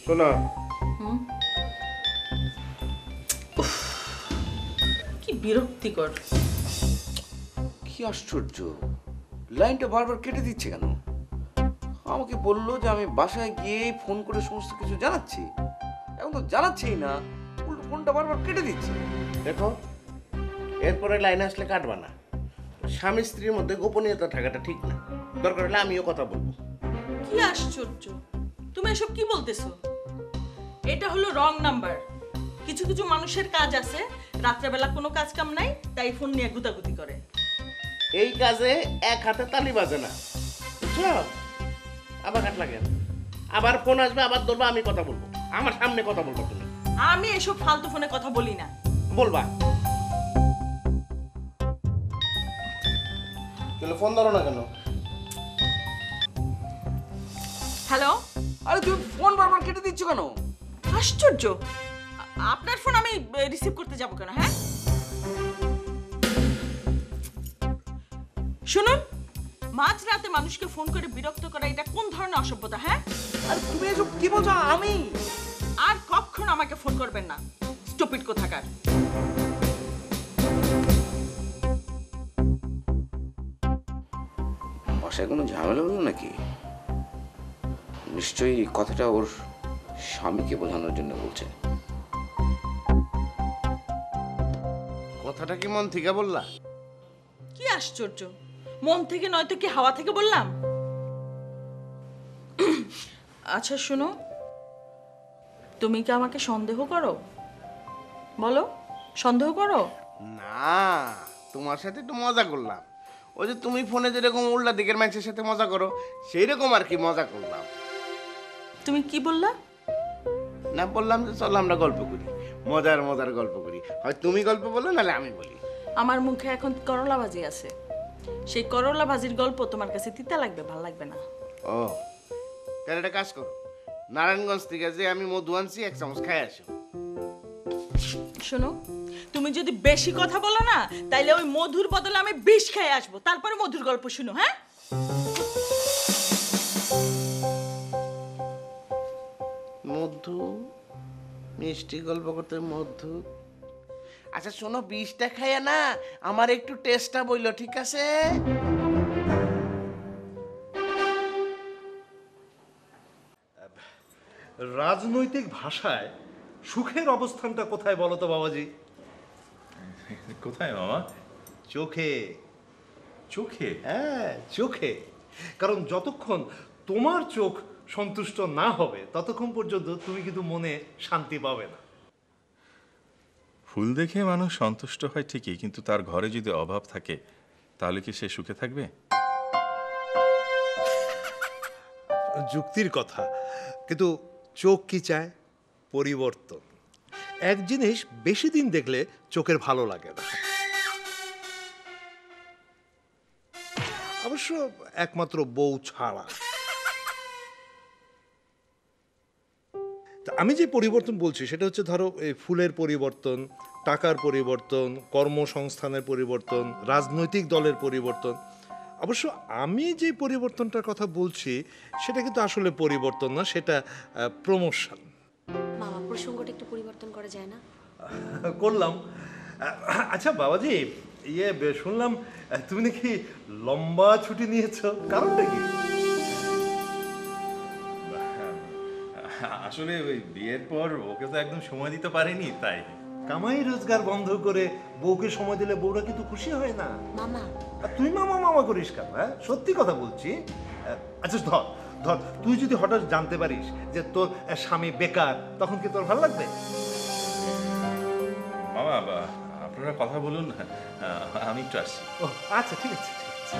শোনো, কি বিরক্তিকর। কি আশ্চর্য, লাইনটা বারবার কেটে দিচ্ছে কেন? আমাকে বললো যে আমি বাসায় গিয়ে ফোন করে সমস্ত কিছু জানাচ্ছি, এখন তো জানাচ্ছেই না, উল্টো ফোনটা বারবার কেটে দিচ্ছে। দেখো, এরপরে লাইন আসলে কাটবা না। স্বামী স্ত্রীর মধ্যে গোপনীয়তা থাকাটা ঠিক না। দরকার হলে আমিও কথা বলবো। কি আশ্চর্য, তুমি এসব কি বলতেছো? এটা হলো রং নাম্বার। কিছু কিছু মানুষের কাজ আছে, রাত্রেবেলা কোনো কাজ কাম নাই, তাই ফোন নিয়ে গুতাগুতি করে। এই কাজে এক হাতে তালি বাজে না, বুঝছো? আবার কাট লাগে, আবার ফোন আসবে, আবার ধরবা, আমি কথা বলবো। আমার সামনে কথা বলবো তুমি। আমি এসব ফালতু ফোনে কথা বলি না। বলবা তাহলে ফোন ধরো না কেন? হ্যালো। আরে তুমি ফোন বারবার কেটে দিচ্ছ কেন? আশ্চর্য, আপনার ফোন আমি রিসিভ করতে যাব কেন? হ্যাঁ শুনুন, মাঝ রাতে মানুষকে ফোন করে বিরক্ত করা এটা কোন ধরনের অসভ্যতা? হ্যাঁ, আরে তুমি এসব কি বলছো? আমি আর কখনো আমাকে ফোন করবেন না, স্টুপিড কোথাকার। বাসায় কোনো ঝামেলা হলো নাকি? নিশ্চয়ই কথাটা ওর স্বামীকে বোঝানোর জন্য বলছে। কথাটা কি মন থেকে বললা? কি আশ্চর্য, মন থেকে নয়তো কি হাওয়া থেকে বললাম? আচ্ছা শোনো, তুমি কি আমাকে সন্দেহ করো? বলো, সন্দেহ করো? না, তোমার সাথে একটু মজা করলাম। ওই যে তুমি ফোনে যেরকম উল্টা দিকের মানুষের সাথে মজা করো, সেই রকম আর কি মজা করলাম। তুমি কি বললা? না, বললাম যে চলো আমরা গল্প করি, মজার মজার গল্প করি। হয় তুমি গল্প বলো, নাহলে আমি বলি। আমার মুখে এখন করলা ভাজি আছে, সেই করলা ভাজির গল্প তোমার কাছে তিতা লাগবে, ভাল লাগবে না। ও, তাহলে একটা কাজ করো, নারায়ণগঞ্জ থেকে যে আমি মধু আনছি 1 চামচ খাই আসো। শোনো, তুমি যদি বেশি কথা বলো না, তাইলে ওই মধুর বদলে আমি বিষ খেয়ে আসবো, তারপরে মধুর গল্প শুনো। হ্যাঁ, মধু, মিষ্টি গল্প করতে মধু। আচ্ছা শোনো, বিষটা খাইয়া না আমার একটু টেস্টটা বইলো, ঠিক আছে? রাজনৈতিক ভাষায় সুখের অবস্থানটা কোথায় বলো তো বাবাজি? কোথায় মামা? চোখে। চোখে? হ্যাঁ, চোখে। কারণ যতক্ষণ তোমার চোখ সন্তুষ্ট না হবে ততক্ষণ পর্যন্ত তুমি কিন্তু মনে শান্তি পাবে না। ফুল দেখে মানুষ সন্তুষ্ট হয় ঠিকই, কিন্তু তার ঘরে যদি অভাব থাকে তাহলে কি সে সুখে থাকবে? যুক্তির কথা, কিন্তু চোখ কি চায়? পরিবর্তন। এক জিনিস বেশি দিন দেখলে চোখের ভালো লাগে না। অবশ্য একমাত্র বউ ছাড়া। তা আমি যে পরিবর্তন বলছি সেটা হচ্ছে, ধরো এই ফুলের পরিবর্তন, টাকার পরিবর্তন, কর্মসংস্থানের পরিবর্তন, রাজনৈতিক দলের পরিবর্তন। অবশ্য আমি যে পরিবর্তনটার কথা বলছি সেটা কিন্তু আসলে পরিবর্তন না, সেটা প্রমোশন। মামা, প্রসঙ্গটা একটু পরিবর্তন করা যায় না? করলাম। আচ্ছা বাবাজি, শুনলাম তুমি নাকি লম্বা ছুটি নিয়েছো, কারণটা কি? আসলে ওই বিয়ের পর ওকে তো একদম সময় দিতে পারিনি, তাই। কামাই রোজগার বন্ধ করে বউকে সময় দিলে বউরা কিন্তু খুশি হয় না। মামা, আর তুই মামা মামা করিস কেন? হ্যাঁ, সত্যি কথা বলছি। আচ্ছা ধর ধর, তুই যদি হঠাৎ জানতে পারিস যে তোর স্বামী বেকার, তখন কি তোর ভালো লাগবে? মামা, আপনারা কথা বলুন, আমি একটু আসছি। ও আচ্ছা, ঠিক আছে, ঠিক আছে।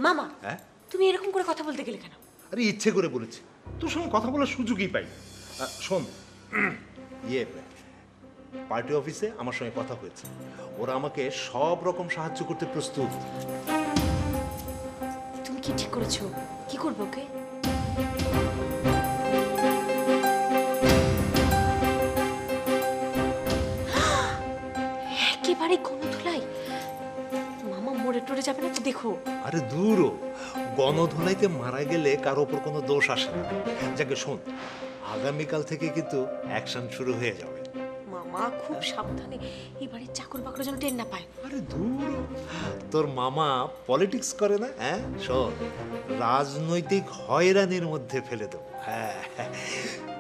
মামা, হ্যাঁ, তুমি এরকম করে কথা বলতে গেলে কেন? আরে ইচ্ছে করে বলেছি, তোর সঙ্গে কথা বলার সুযোগই পাই। শোন, পার্টি অফিসে আমার সঙ্গে কথা হয়েছে, ওরা আমাকে সব রকম সাহায্য করতে প্রস্তুত। তুমি কি ঠিক করেছো? কি করবো ওকে? একেবারে গণধুলাই। মামা মরে টরে যাবে না তো দেখো। আরে দূরও, গণধোলাইতে মারা গেলে কারো ওপর কোনো দোষ আসে না। যাকে শোন, আগামীকাল থেকে কিন্তু অ্যাকশন শুরু হয়ে যাবে। মামা খুব সাবধানে, এই বাড়ির চাকর বাকর যেন টের না পায়। আরে দূর, তোর মামা পলিটিক্স করে না? হ্যাঁ শোন, রাজনৈতিক হয়রানির মধ্যে ফেলে দেবো। হ্যাঁ,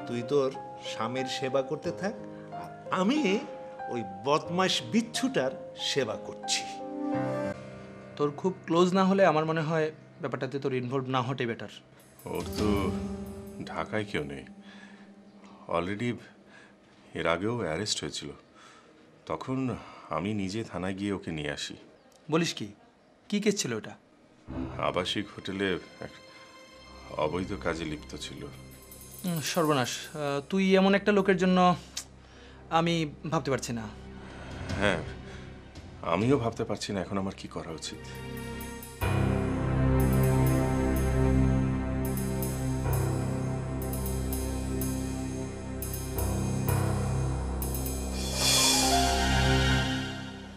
তুই তোর স্বামীর সেবা করতে থাক, আর আমি ওই বদমাশ বিচ্ছুটার সেবা করছি। তোর খুব ক্লোজ না হলে আমার মনে হয় ব্যাপারটাতে তোর ইনভলভ না হতে বেটার। ওর তো ঢাকায় কেউ নেই। অলরেডি এর আগেও অ্যারেস্ট হয়েছিল। তখন আমি নিজে থানায় গিয়ে ওকে নিয়ে আসি। বলিস কি, কি কেস ছিল ওটা? আবাসিক হোটেলে এক অবৈধ কাজে লিপ্ত ছিল। সর্বনাশ, তুই এমন একটা লোকের জন্য আমি ভাবতে পারছি না। হ্যাঁ, আমিও ভাবতে পারছি না এখন আমার কি করা উচিত।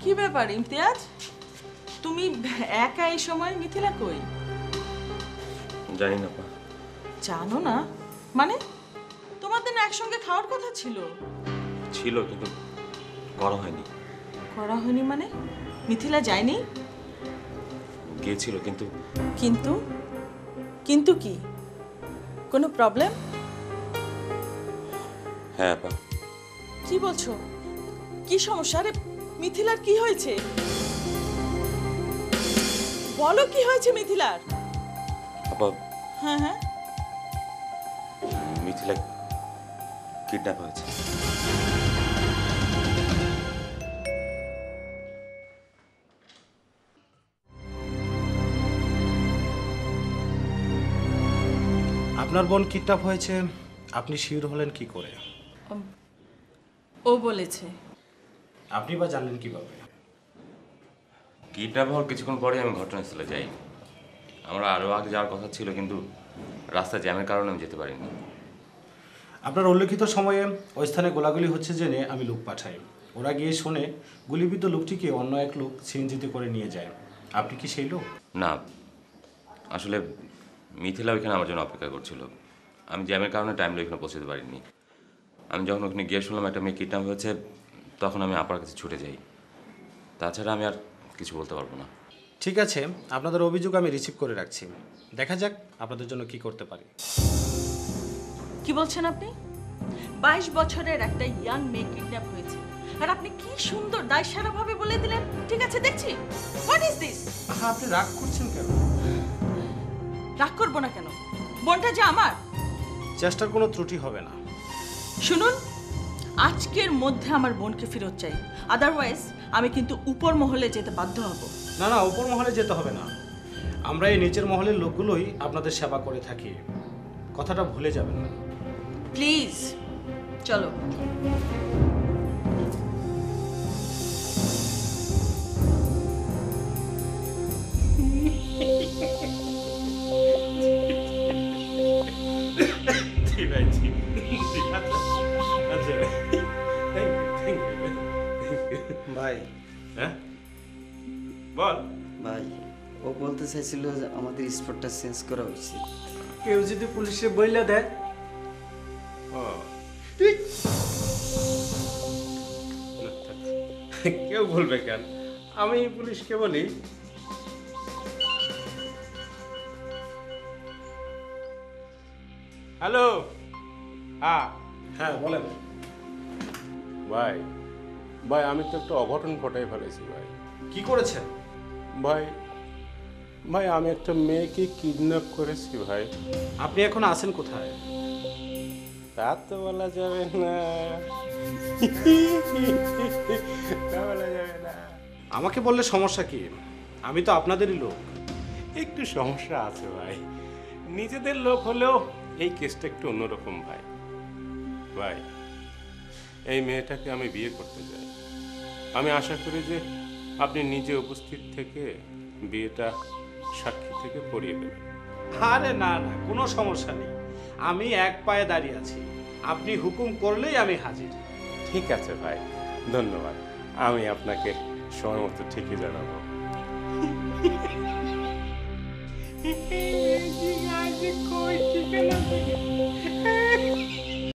কি ব্যাপার ইমতিয়াজ, তুমি একা এই সময়? মিথিলা কই? জানি না পা। জানো না মানে? তোমাদের না একসঙ্গে খাওয়ার কথা ছিল। ছিল কিন্তু করা হয়নি। করা হয়নি মানে? মিথিলা যায়নি? গিয়েছিল কিন্তু কিন্তু কিন্তু কি, কোনো প্রবলেম? হ্যাঁ পা। কি বলছো? কি সমস্যা? আরে মিথিলার কি হয়েছে? বলো কি হয়েছে মিথিলার? আপা, হ্যাঁ হ্যাঁ, মিথিলা কিডন্যাপ হয়েছে। আপনার বোন কিডন্যাপ হয়েছে, আপনি শিওর হলেন কি করে? ও বলেছে। আপনি বা জানলেন কিভাবে? কিডন্যাপ হওয়ার কিছুক্ষণ পরে আমি ঘটনাস্থলে যাই। আমরা আরও আগে যাওয়ার কথা ছিল কিন্তু রাস্তায় জ্যামের কারণে আমি যেতে পারিনি। আপনার উল্লেখিত সময়ে ওই স্থানে গোলাগুলি হচ্ছে জেনে আমি লোক পাঠাই। ওরা গিয়ে শুনে গুলিবিদ্ধ লোকটিকে অন্য এক লোক সিএনজিতে করে নিয়ে যায়। আপনি কি সেই লোক? না, আসলে মিথিলা ওইখানে আমার জন্য অপেক্ষা করছিল। আমি জ্যামের কারণে টাইমলি ওইখানে পৌঁছতে পারিনি। আমি যখন ওখানে গিয়ে শুনলাম একটা মেয়ে কিডন্যাপ হয়েছে, তখন আমি আপার কাছে ছুটে যাই। তাছাড়া আমি আর কিছু বলতে পারবো না। ঠিক আছে, আপনাদের অভিযোগ আমি রিসিভ করে রাখছি। দেখা যাক আপনাদের জন্য কি করতে পারি। কি বলছেন আপনি? 22 বছরের একটা ইয়াং মেয়ে কিডন্যাপ হয়েছে আর আপনি কি সুন্দর দায়সারা ভাবে বলে দিলেন ঠিক আছে দেখছি। What is this? আপনি রাগ করছেন কেন? রাগ করবো না কেন? বোনটা যে আমার। চেষ্টার কোনো ত্রুটি হবে না। শুনুন, আজকের মধ্যে আমার বোনকে ফেরত চাই, আদারওয়াইজ আমি কিন্তু উপর মহলে যেতে বাধ্য হব। না না, উপর মহলে যেতে হবে না। আমরা এই নিচের মহলের লোকগুলোই আপনাদের সেবা করে থাকি, কথাটা ভুলে যাবেন না। প্লিজ চলো। ভাই, হ্যাঁ বল। ভাই ও বলতে চাইছিল যে আমাদের স্পটটা চেঞ্জ করা উচিত। কেউ যদি পুলিশে বইলা দেয়? কেউ বলবে কেন, আমি পুলিশকে বলি। হ্যালো, হ্যাঁ হ্যাঁ বলেন। ভাই ভাই আমি তো একটা অঘটন ঘটাই ফেলেছি ভাই। কি করেছেন? ভাই ভাই আমি একটা মেয়েকে কিডন্যাপ করেছি ভাই। আপনি এখন আছেন কোথায়? তা তো বলা যাবে না, তা বলা যাবে না। আমাকে বললে সমস্যা কি? আমি তো আপনাদেরই লোক। একটু সমস্যা আছে ভাই, নিজেদের লোক হলেও এই কেসটা একটু অন্যরকম ভাই। ভাই এই মেয়েটাকে আমি বিয়ে করতে চাই। আমি আশা করি যে আপনি নিজে উপস্থিত থেকে বিয়েটা সাক্ষী থেকে পড়িয়ে দেবেন। আরে না না, কোনো সমস্যা নেই, আমি এক পায়ে দাঁড়িয়ে আছি। আপনি হুকুম করলেই আমি হাজির। ঠিক আছে ভাই, ধন্যবাদ। আমি আপনাকে সময় মতো ঠিকই জানাবো। ভাই